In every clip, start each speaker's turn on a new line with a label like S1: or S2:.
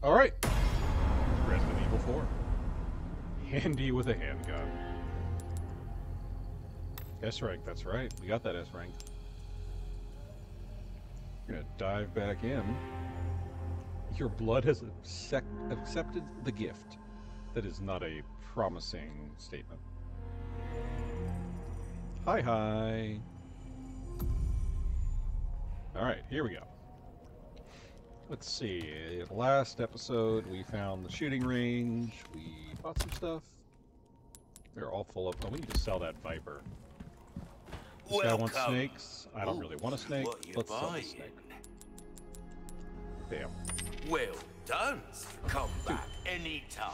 S1: Alright. Resident Evil 4. Handy with a handgun. S rank, that's right. We got that S rank. We're gonna dive back in. Your blood has accepted the gift. That is not a promising statement. Hi, hi. Alright, here we go. Let's see. Last episode, we found the shooting range. We bought some stuff. They're all full of... Oh, we need to sell that Viper. This guy wants snakes. I don't really want a snake. Let's sell the snake. Bam.
S2: Well done. Come back anytime.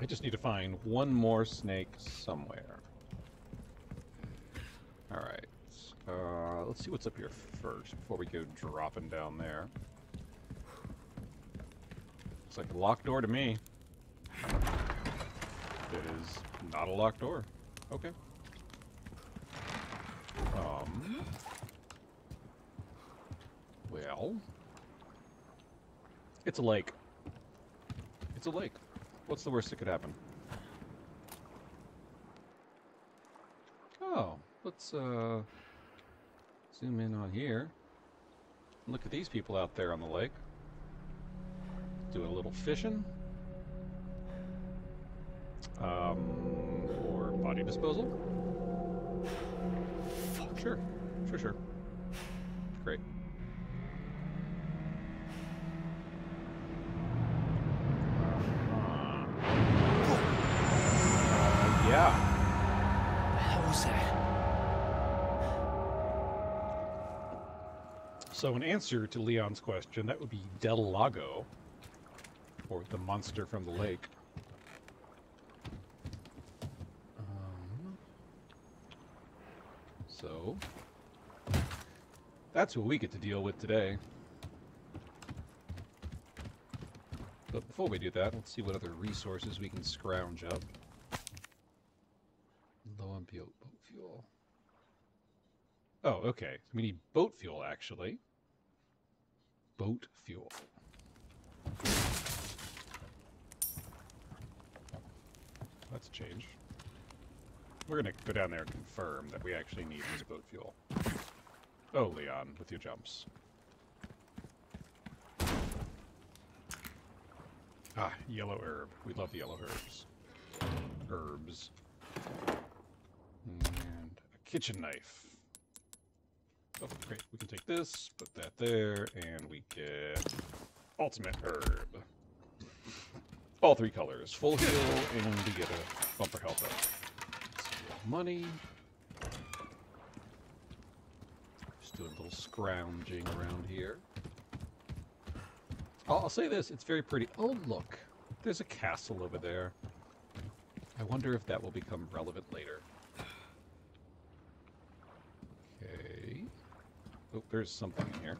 S1: I just need to find one more snake somewhere. Alright. Let's see what's up here first before we go dropping down there. Looks like a locked door to me. It is not a locked door. Okay. Well... It's a lake. It's a lake. What's the worst that could happen? Oh, let's zoom in on here. Look at these people out there on the lake. Doing a little fishing. Or body disposal. Sure. Sure. Great. Yeah.
S3: What the hell was that?
S1: So in answer to Leon's question, that would be Del Lago, or the monster from the lake. So that's what we get to deal with today. But before we do that, let's see what other resources we can scrounge up. Low on boat fuel. Oh, okay. We need boat fuel, actually. Boat fuel. That's a change. We're going to go down there and confirm that we actually need this boat fuel. Oh, Leon, with your jumps. Ah, yellow herb. We love the yellow herbs. Herbs. And a kitchen knife. Oh, great. We can take this, put that there, and we get ultimate herb. All three colors. Full heal, and we get a bumper health up. Money. Just doing a little scrounging around here. I'll say this, it's very pretty. Oh, look. There's a castle over there. I wonder if that will become relevant later. Okay. Oh, there's something in here.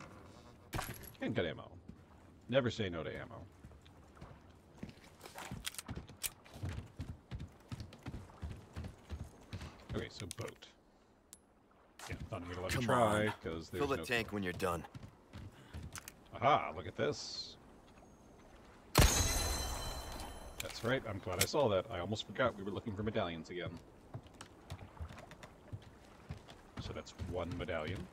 S1: And got ammo. Never say no to ammo. Okay, so boat. Yeah, not even gonna let me try, because there's
S3: Fill the
S1: no...
S3: tank when you're done.
S1: Aha, look at this. That's right, I'm glad I saw that. I almost forgot we were looking for medallions again. So that's one medallion.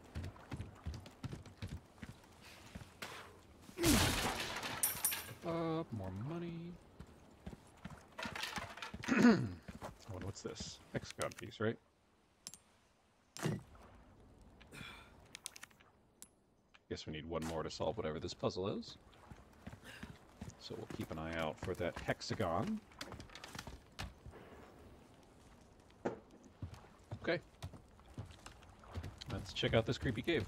S1: More money. Oh, what's this? Hexagon piece, right? Guess we need one more to solve whatever this puzzle is. So we'll keep an eye out for that hexagon. Okay. Let's check out this creepy cave.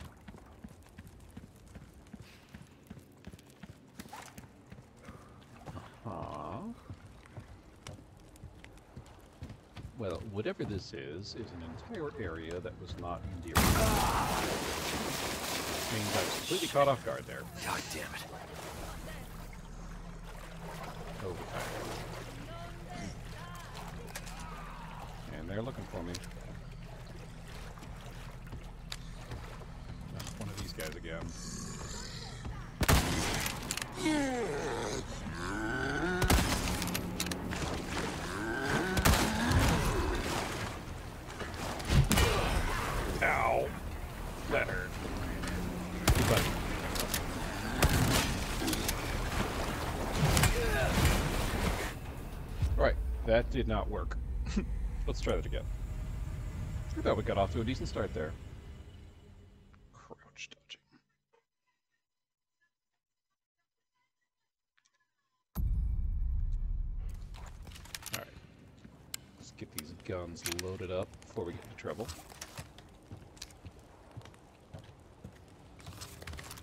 S1: Well, whatever this is an entire area that was not in the original. Means I was completely caught off guard there.
S3: God damn it.
S1: Overtime. And they're looking for me. One of these guys again. Ow! That hurt. Hey, buddy. Alright, that did not work. Let's try that again. I thought we got off to a decent start there. Crouch dodging. Alright. Let's get these guns loaded up before we get into trouble.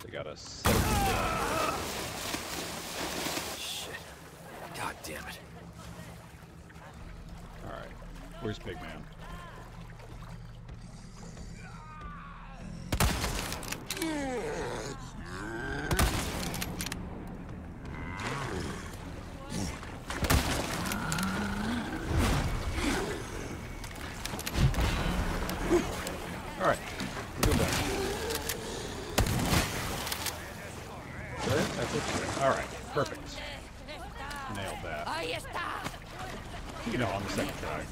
S1: They got a set of
S3: Shit. God damn it.
S1: Alright. Where's Pigman? Alright. We'll go back. That's it. Alright. Perfect. Nailed that. You know, on the second try.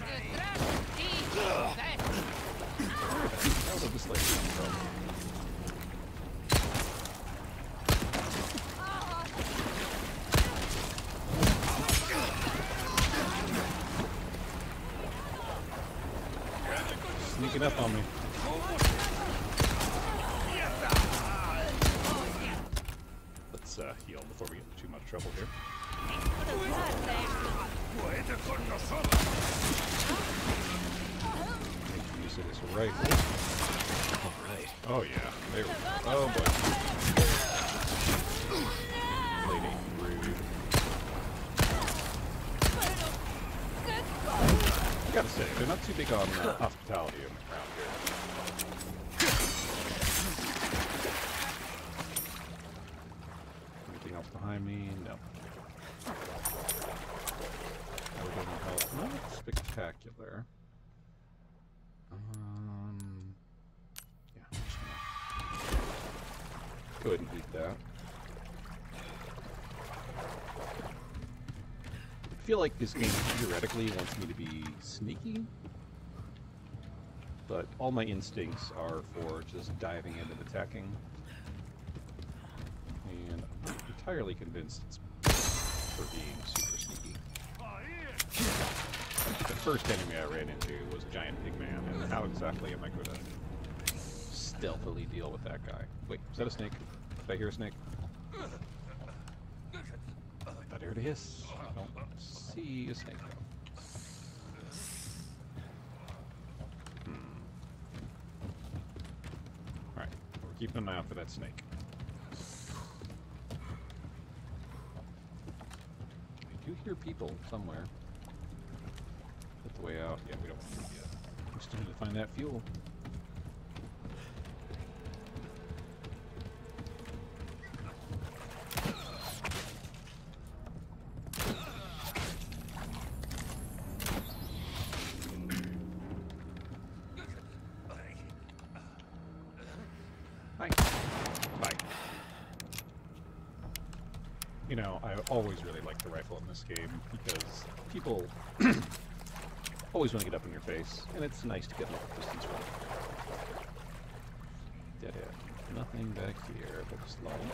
S1: That was this lady from. Sneaking up on me. Let's heal before we get into too much trouble here. Make use of this rifle.
S3: Alright.
S1: Oh yeah, there we go. Oh boy. Lady, rude. I gotta say, they're not too big on hospitality around here. Anything else behind me? No. Not spectacular. Yeah, I'm just gonna go ahead and eat that. I feel like this game theoretically wants me to be sneaky, but all my instincts are for just diving in and attacking. And I'm not entirely convinced it's for being super sneaky. The first enemy I ran into was a giant pigman, and how exactly am I going to stealthily deal with that guy? Wait, is that a snake? Did I hear a snake? But there it is. I don't see a snake though. Alright, we're keeping an eye out for that snake. I do hear people somewhere. The way out. Yeah, we don't want to do it yet. We still need to find that fuel. Hi. Bye. You know, I always really like the rifle in this game because people always want to get up in your face, and it's nice to get a little distance from it. Dead end. Nothing back here. Looks like.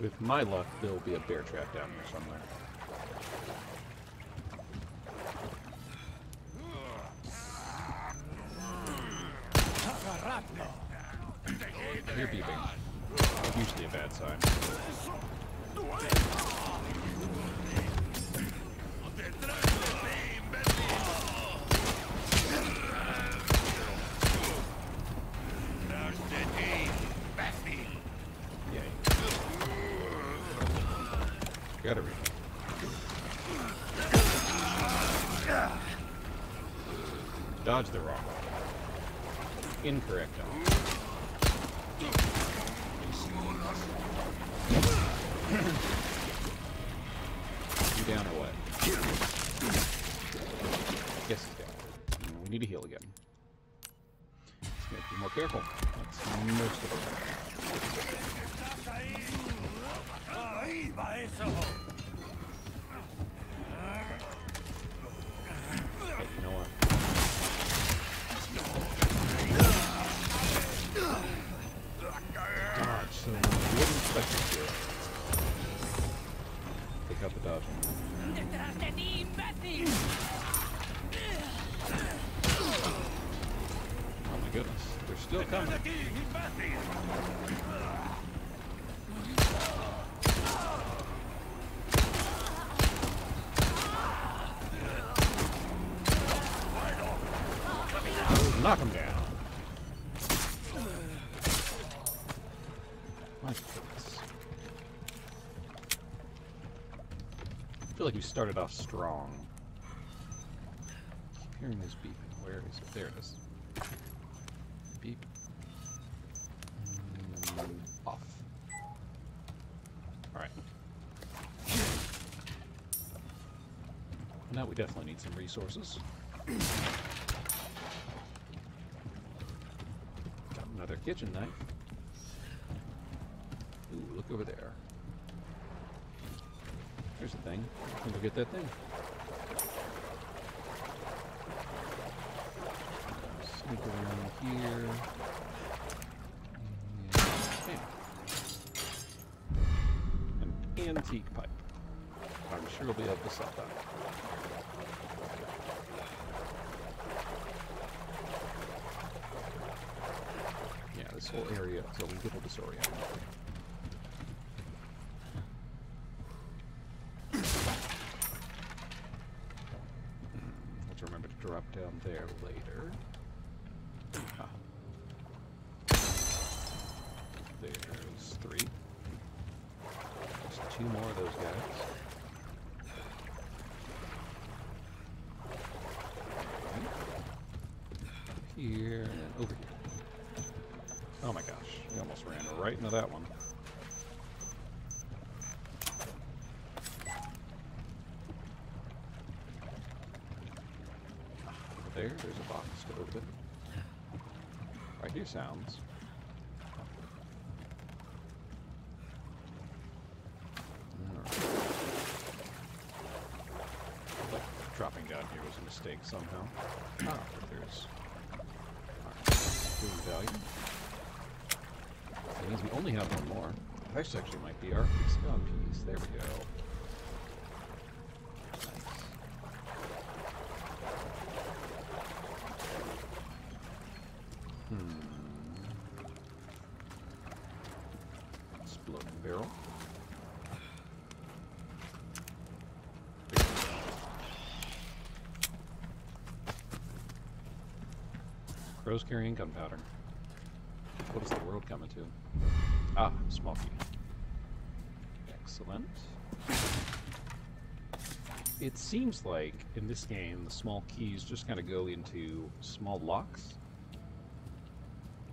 S1: With my luck, there'll be a bear trap down here somewhere. You're beeping. Usually a bad sign. Gotta read. Dodge the wrong one. Incorrect. You down or what? Yes, he's down. We need to heal again. Just gotta be more careful. That's most of the time. Hey, you know what? still coming. Knock him down. My goodness. I feel like we started off strong. Keep hearing this beeping. Where is it? There it is. Beep. Off. Alright. Now we definitely need some resources. Got another kitchen knife. Ooh, look over there. Here's the thing. I'm gonna get that thing. Sneak around here. And an antique pipe. I'm sure we'll be able to sell that. Yeah, this whole area is a little disorienting. Let's remember to drop down there later. Ah. There's 3. Just 2 more of those guys. Here and then over here. Oh my gosh, we almost ran right into that one. There's a box to open. I hear sounds. But dropping down here was a mistake somehow. Ah, but there's food value. That means we only have 1 more. This actually might be our scone piece. There we go. Exploding barrel. Crows carrying gunpowder. What is the world coming to? Ah, small key. Excellent. It seems like in this game the small keys just kind of go into small locks.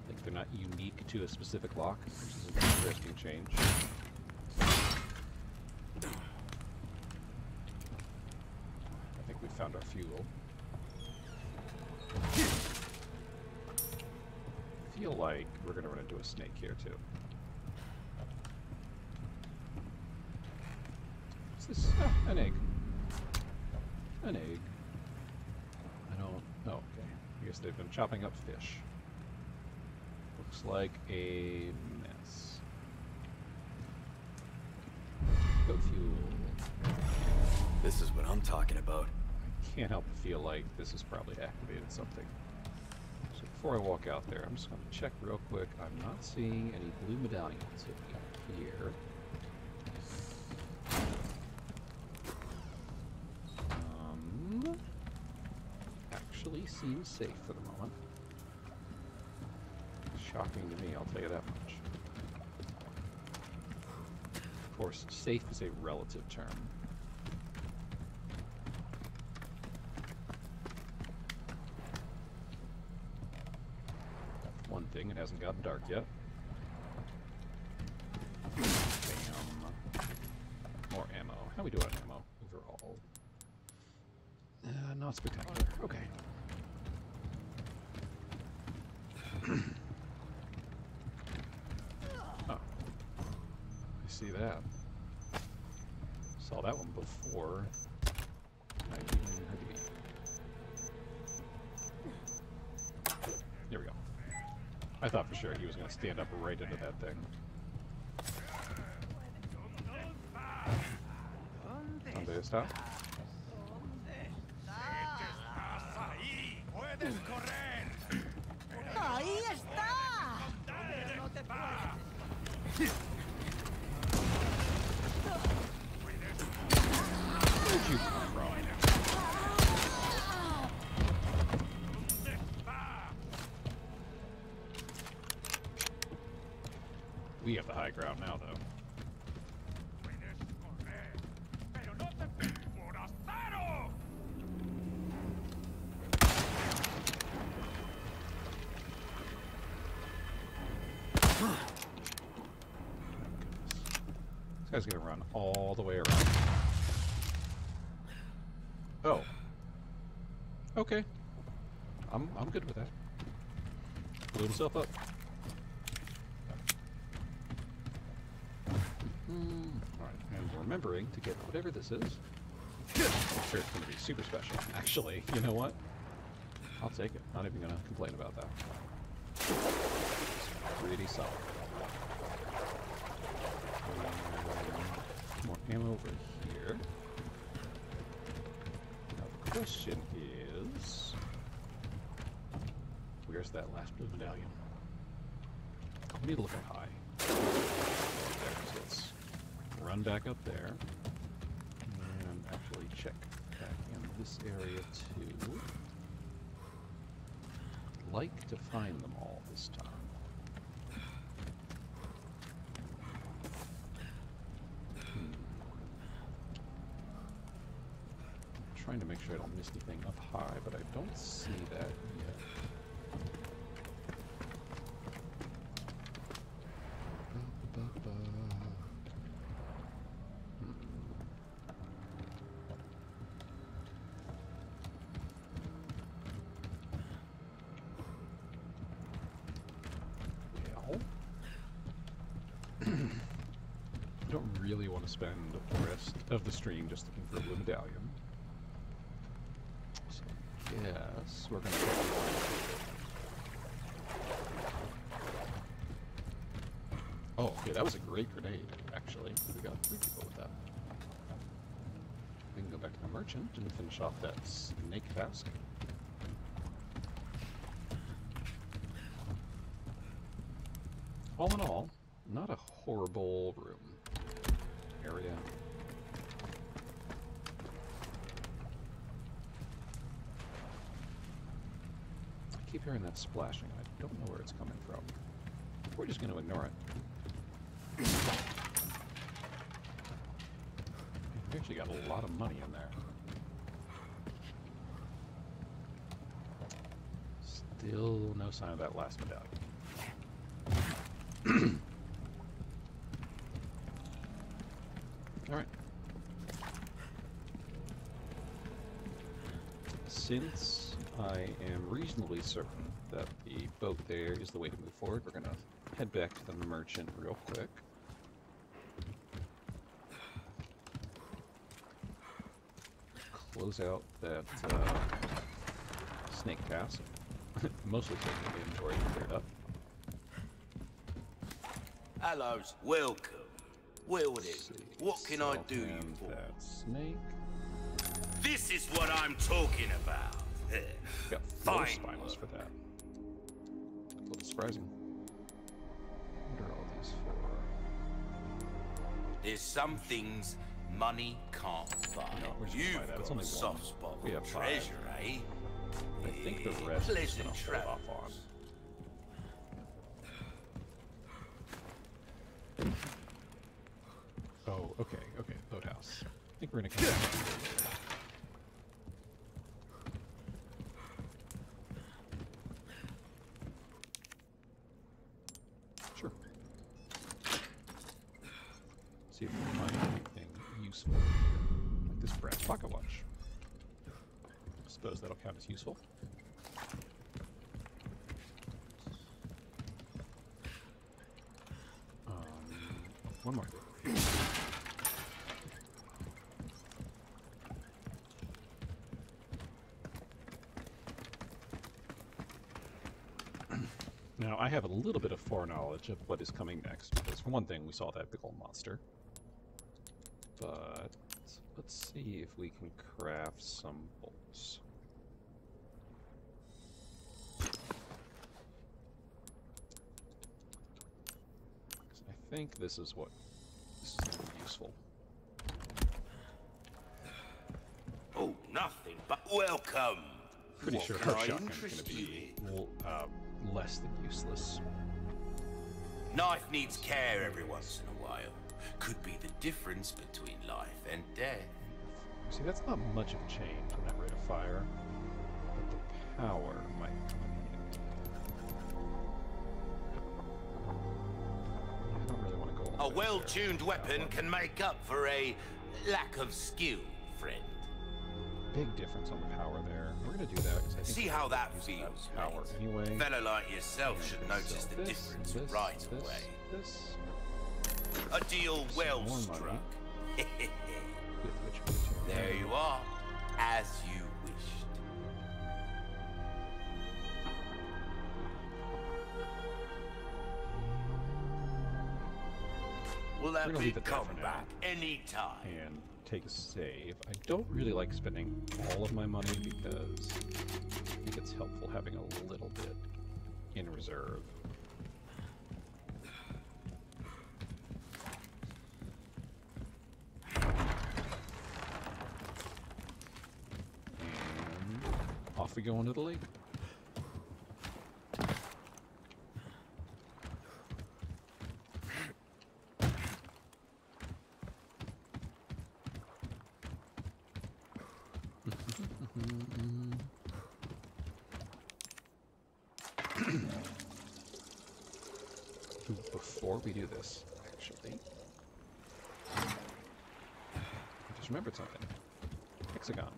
S1: Like they're not unique to a specific lock, which is an interesting change. I think we found our fuel. I feel like we're going to run into a snake here too. What's this? Oh, an egg. An egg. I don't... Oh, okay. I guess they've been chopping up fish. Looks like a mess. Goat fuel.
S3: This is what I'm talking about.
S1: I can't help but feel like this has probably activated something. So before I walk out there, I'm just going to check real quick. I'm not seeing any blue medallions here. Actually seems safe for the moment. Shocking to me, I'll tell you that much. Of course, safe is a relative term. One thing, it hasn't gotten dark yet. Bam. More ammo. How we do on ammo overall? Not spectacular. Okay. Oh. I see that. Saw that one before. I didn't even heard the beat. There we go. I thought for sure he was going to stand up right into that thing. ¿Dónde está?
S4: ¡Ahí está!
S1: Where'd you come from? We have the high ground now, though. This guy's gonna run all the way around. Oh. Okay. I'm good with that. Blew himself up. Alright, and remembering to get whatever this is. I'm sure it's gonna be super special. Actually, you know what? I'll take it. Not even gonna complain about that. It's pretty solid. More ammo over here. Now the question is, where's that last blue medallion? We need to look up high. There, so let's run back up there and actually check back in this area too. I'd like to find them all this time. Trying to make sure I don't miss anything up high, but I don't see that yet. Well, I don't really want to spend the rest of the stream just looking for a blue medallion. Yes, we're gonna take Oh, okay, that was a great grenade, actually. We got 3 people with that. We can go back to the merchant and finish off that snake task. All in all, not a horrible room area. I keep hearing that splashing. I don't know where it's coming from. We're just going to ignore it. We actually got a lot of money in there. Still no sign of that last medallion. Alright. Since I am reasonably certain that the boat there is the way to move forward, we're going to head back to the merchant real quick. Close out that snake task. Mostly taking the inventory cleared up.
S2: Hello's welcome. Well then, what can I do you for?
S1: That snake.
S2: This is what I'm talking about.
S1: Got 4
S2: Fine
S1: spinels for that. A little surprising. What are all these for?
S2: There's some things money can't buy.
S1: No, we're just gonna buy
S2: You've
S1: that. It's
S2: got
S1: only
S2: a
S1: one.
S2: soft spot
S1: We
S2: for
S1: have 5.
S2: treasure, eh?
S1: I think the rest is
S2: Pleasant
S1: gonna hold off on.
S2: travels.
S1: Oh, okay, okay, boathouse. I think we're gonna come back. Sure. See if we can find anything useful here. Like this brass pocket watch. I suppose that'll count as useful. One more thing. Now, I have a little bit of foreknowledge of what is coming next, because for one thing, we saw that big old monster. But let's see if we can craft some bolts. I think this is useful.
S2: Oh, nothing but welcome.
S1: Pretty
S2: What
S1: sure
S2: can
S1: our
S2: I
S1: shotgun's going
S2: interest
S1: to
S2: you
S1: be
S2: in?
S1: less than useless.
S2: Knife needs care every once in a while. Could be the difference between life and death.
S1: See, that's not much of a change in that rate of fire, but the power might come in handy. I don't really want to go all
S2: A
S1: the way up
S2: well-tuned
S1: there.
S2: weapon can make up for a lack of skill, friend.
S1: Big difference on the power there. We're going to do that because I think
S2: See
S1: we're
S2: how
S1: gonna
S2: that
S1: use
S2: feels,
S1: power
S2: mate.
S1: anyway.
S2: Fellow like yourself
S1: And
S2: should
S1: we're gonna
S2: notice
S1: sell
S2: the
S1: this,
S2: difference
S1: this,
S2: right
S1: this,
S2: away.
S1: This,
S2: A deal
S1: some
S2: well
S1: more
S2: struck.
S1: money. With which we can
S2: There you are, as you wished. Will
S1: We're
S2: that
S1: gonna
S2: be
S1: leave it there
S2: come
S1: for now.
S2: back anytime?
S1: and take a save. I don't really like spending all of my money because I think it's helpful having a little bit in reserve. And off we go into the lake. Before we do this, actually, I just remembered something. Hexagons.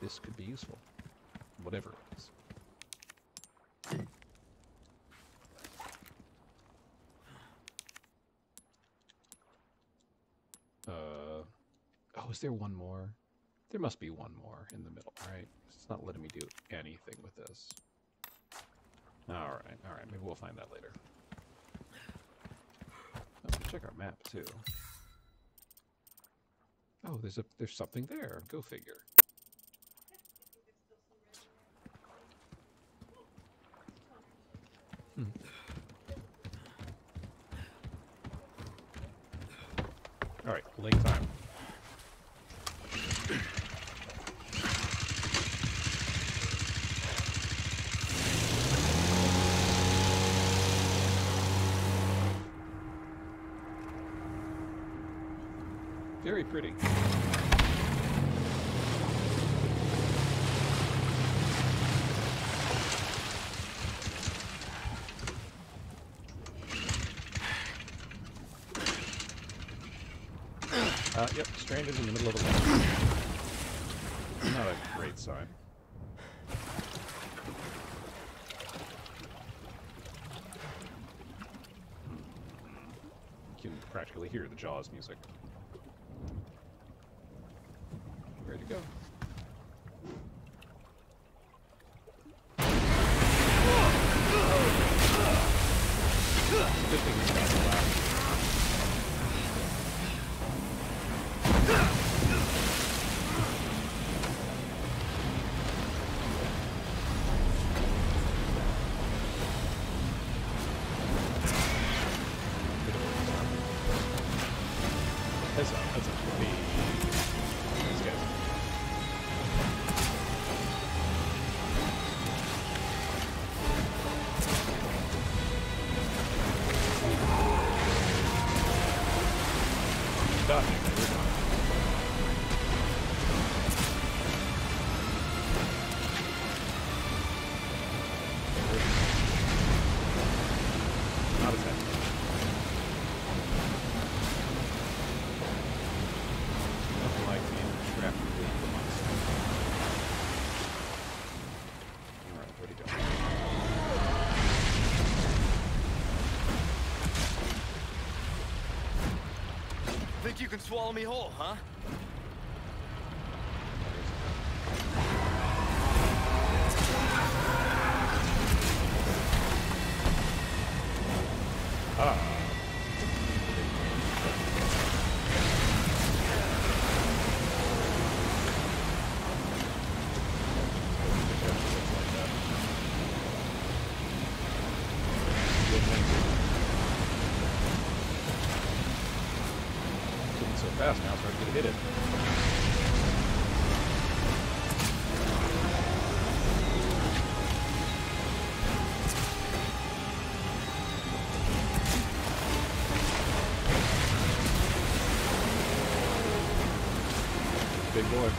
S1: This could be useful. Whatever it is. Oh, is there one more? There must be one more in the middle, right? It's not letting me do anything with this. Alright, maybe we'll find that later. Oh, check our map too. Oh, there's something there. Go figure. Alright, lake time. Very pretty. Yep, stranded in the middle of the lake. Not a great sign. You can practically hear the Jaws music. Ready to go. Good thing we got the last. That's a big... These guys. Dodging, we're done. Not as heavy. Nothing like being trapped with the monster. Alright, where'd he go?
S3: Think you can swallow me whole, huh?
S1: did it. Big boy.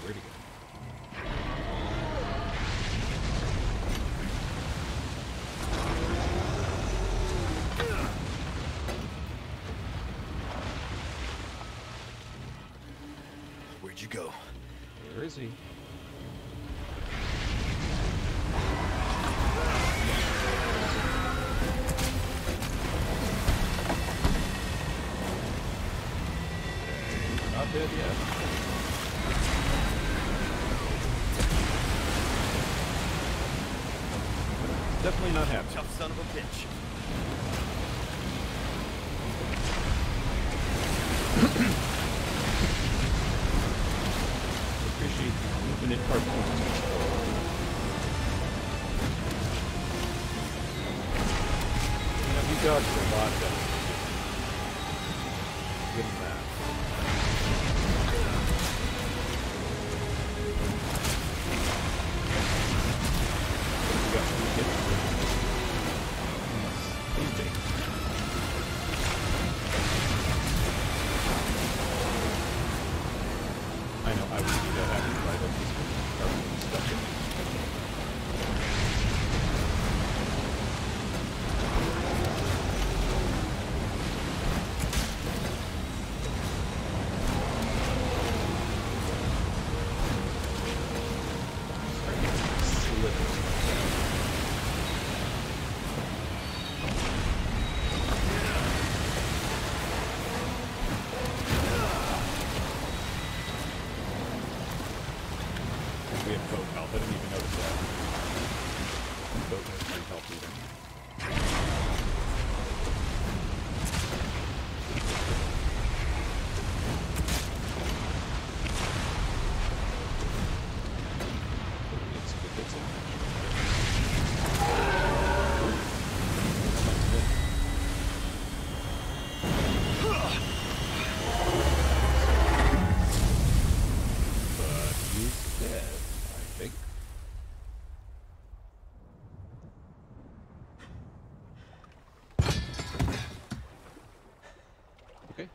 S1: Where'd he go?
S3: Where'd you go?
S1: Where is he? Not dead yet. Definitely not happy.
S3: Tough son of a bitch.
S1: Appreciate the infinite cartoons. You know, he dodged a lot better. Give him that. We got 2 hits. He's big. I know, I would do that after I let this cartoon stuck in me. We have boat health. I didn't even notice that. Boat has 3 health even. It's a good hit in. But he's dead, I think. Okay.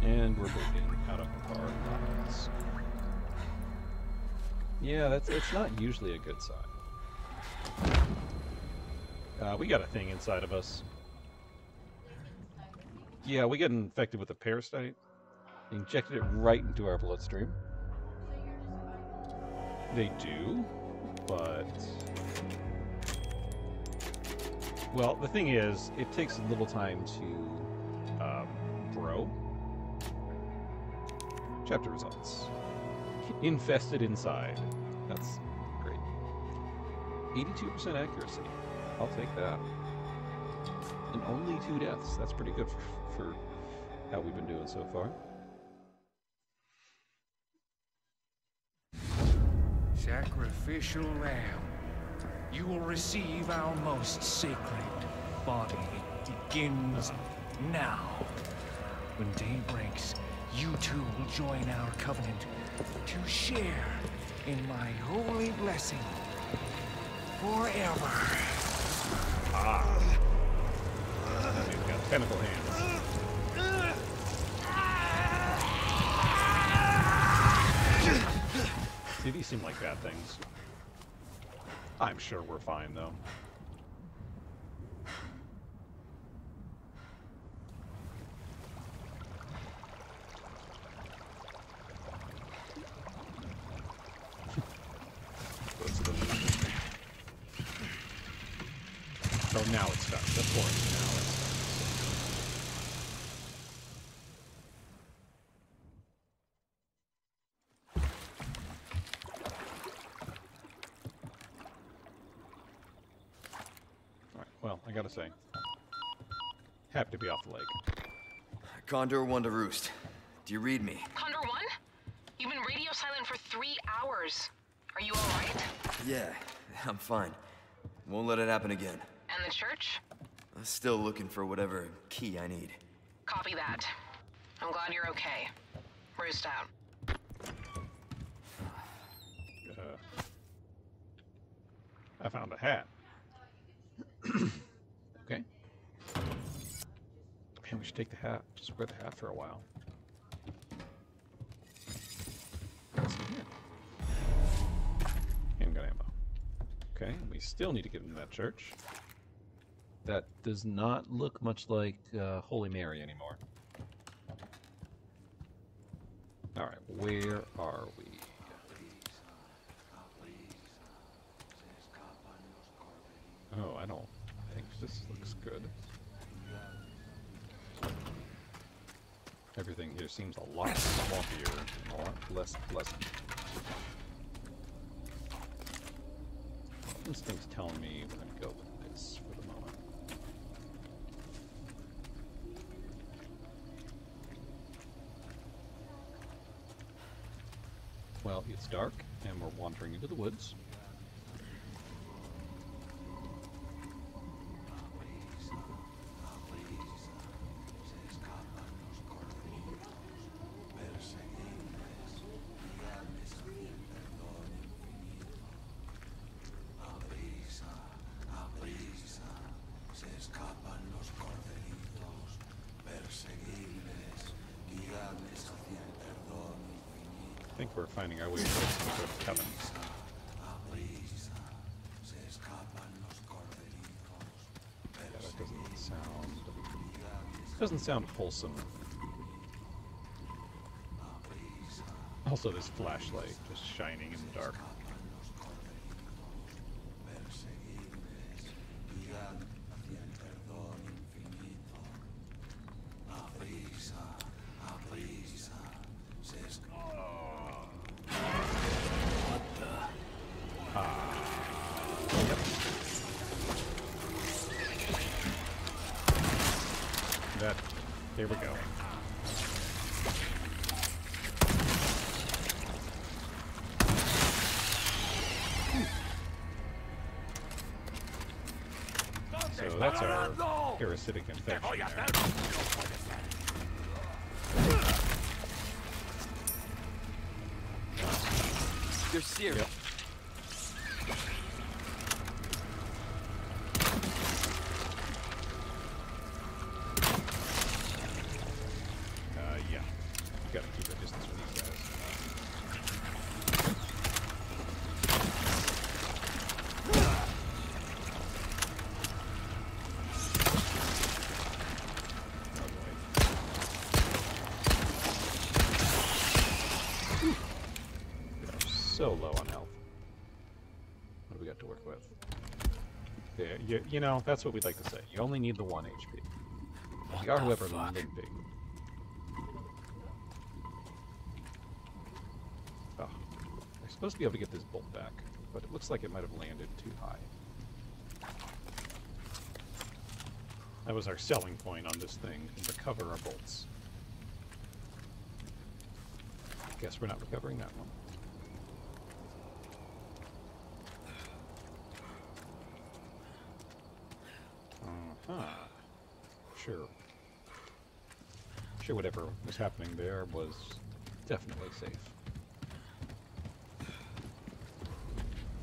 S1: And we're moving out of our lines. Yeah, it's not usually a good sign. We got a thing inside of us. Yeah, we got infected with a parasite. Injected it right into our bloodstream. They do, but... Well, the thing is, it takes a little time to grow. Chapter results. Infested inside. That's great. 82% accuracy. I'll take that. And only 2 deaths. That's pretty good for how we've been doing so far.
S4: Sacrificial lamb, you will receive our most sacred body. It begins now. When day breaks, you two will join our covenant to share in my holy blessing forever.
S1: Ah. That dude's got tentacle hands. See, these seem like bad things. I'm sure we're fine, though. Oh, now it's done. Of course, now it's done. gotta say. Happy to be off the lake.
S3: Condor 1 to Roost. Do you read me?
S5: Condor 1? You've been radio silent for 3 hours. Are you alright?
S3: Yeah, I'm fine. Won't let it happen again.
S5: And the church?
S3: I'm still looking for whatever key I need.
S5: Copy that. I'm glad you're okay. Roost out.
S1: I found a hat. Okay. Man, we should take the hat. Just wear the hat for a while. What's in here? Handgun ammo. Okay, we still need to get into that church. That does not look much like Holy Mary anymore. Alright, where are we? Oh, I don't think this looks good. Everything here seems a lot swampier and a lot less pleasant. Instinct's telling me we're going to go with this for the moment. Well, it's dark, and we're wandering into the woods. I think we're finding our way to some sort of cabin. Yeah, that doesn't sound wholesome. Also, this flashlight just shining in the dark. Here we go. So that's our parasitic infection there.
S3: You're serious.
S1: Yep. Yeah. You gotta keep a distance from these guys. So low on health. What do we got to work with? Yeah, you know, that's what we'd like to say. You only need the 1 HP. We are, however, limping. Oh, we're supposed to be able to get this bolt back, but it looks like it might have landed too high. That was our selling point on this thing, recover our bolts. Guess we're not recovering that one. Sure, whatever was happening there was definitely safe.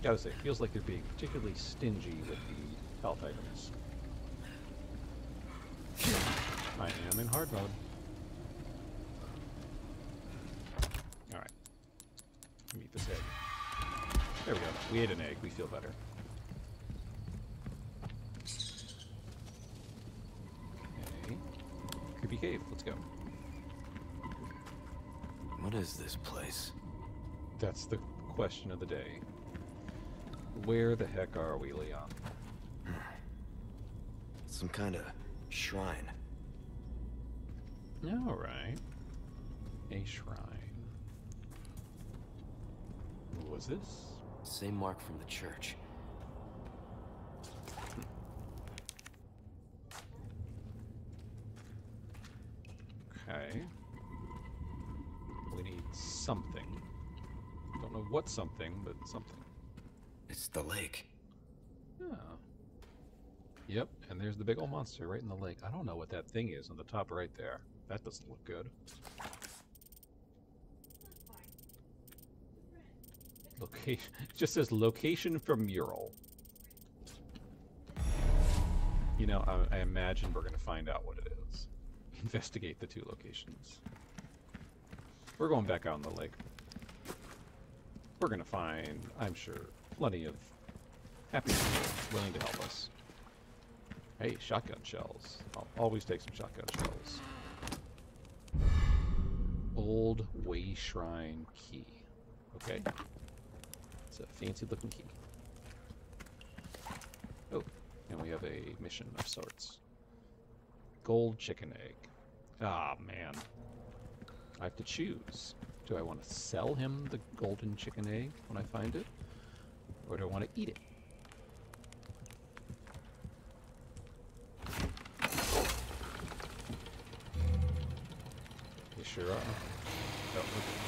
S1: Gotta say, it feels like they're being particularly stingy with the health items. I am in hard mode. Alright. Meet this egg. There we go. We ate an egg. We feel better. Creepy cave. Let's go.
S3: What is this place?
S1: That's the question of the day. Where the heck are we, Leon?
S3: Some kind of shrine.
S1: All right. A shrine. What was this?
S3: Same mark from the church.
S1: something. Don't know what something, but something.
S3: It's the lake.
S1: Yeah. Yep, and there's the big old monster right in the lake. I don't know what that thing is on the top right there. That doesn't look good. Location. It just says location from mural. You know, I imagine we're going to find out what it is. Investigate the two locations. We're going back out on the lake. We're going to find, I'm sure, plenty of happy people willing to help us. Hey, shotgun shells. I'll always take some shotgun shells. Old Way Shrine key. Okay. It's a fancy looking key. Oh, and we have a mission of sorts. Gold chicken egg. Ah, man. I have to choose. Do I want to sell him the golden chicken egg when I find it? Or do I want to eat it? You sure are. Oh, okay.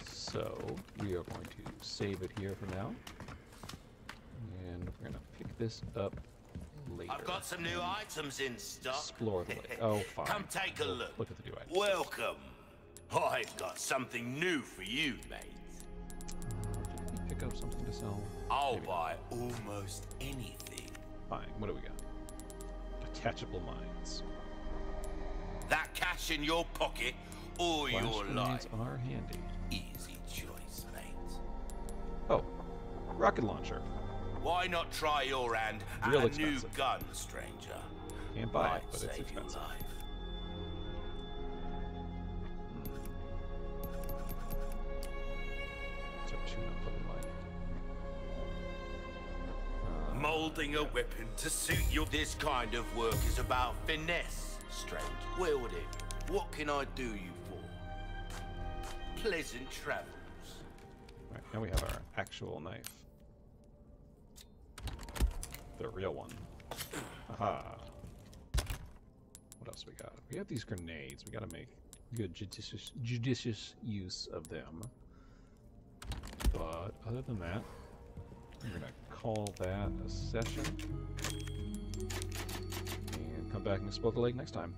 S1: So we are going to save it here for now, and we're going to pick this up later.
S2: I've got some new items in stock.
S1: Explore the lake. Oh, fine.
S2: Come take a look.
S1: Look at the new items.
S2: Welcome. I've got something new for you, mate.
S1: Did we pick up something to sell?
S2: I'll
S1: Maybe
S2: buy almost anything.
S1: Fine. What do we got? Detachable mines.
S2: That cash in your pocket or
S1: Flash
S2: your
S1: grenades
S2: life.
S1: are handy.
S2: Easy choice, mate.
S1: Oh, rocket launcher.
S2: Why not try your hand at
S1: Real
S2: a
S1: expensive.
S2: new gun, stranger?
S1: Can't buy it,
S2: Might
S1: but it's
S2: save your
S1: expensive.
S2: life.
S1: So tune-up of the mic.
S2: Molding a weapon to suit your... This kind of work is about finesse, strange. Wield it. What can I do you for? Pleasant travels.
S1: Right, now we have our actual knife. The real one. Aha. What else we got? We have these grenades. We gotta make good judicious use of them. But other than that, we're gonna call that a session. And come back and explore the lake next time.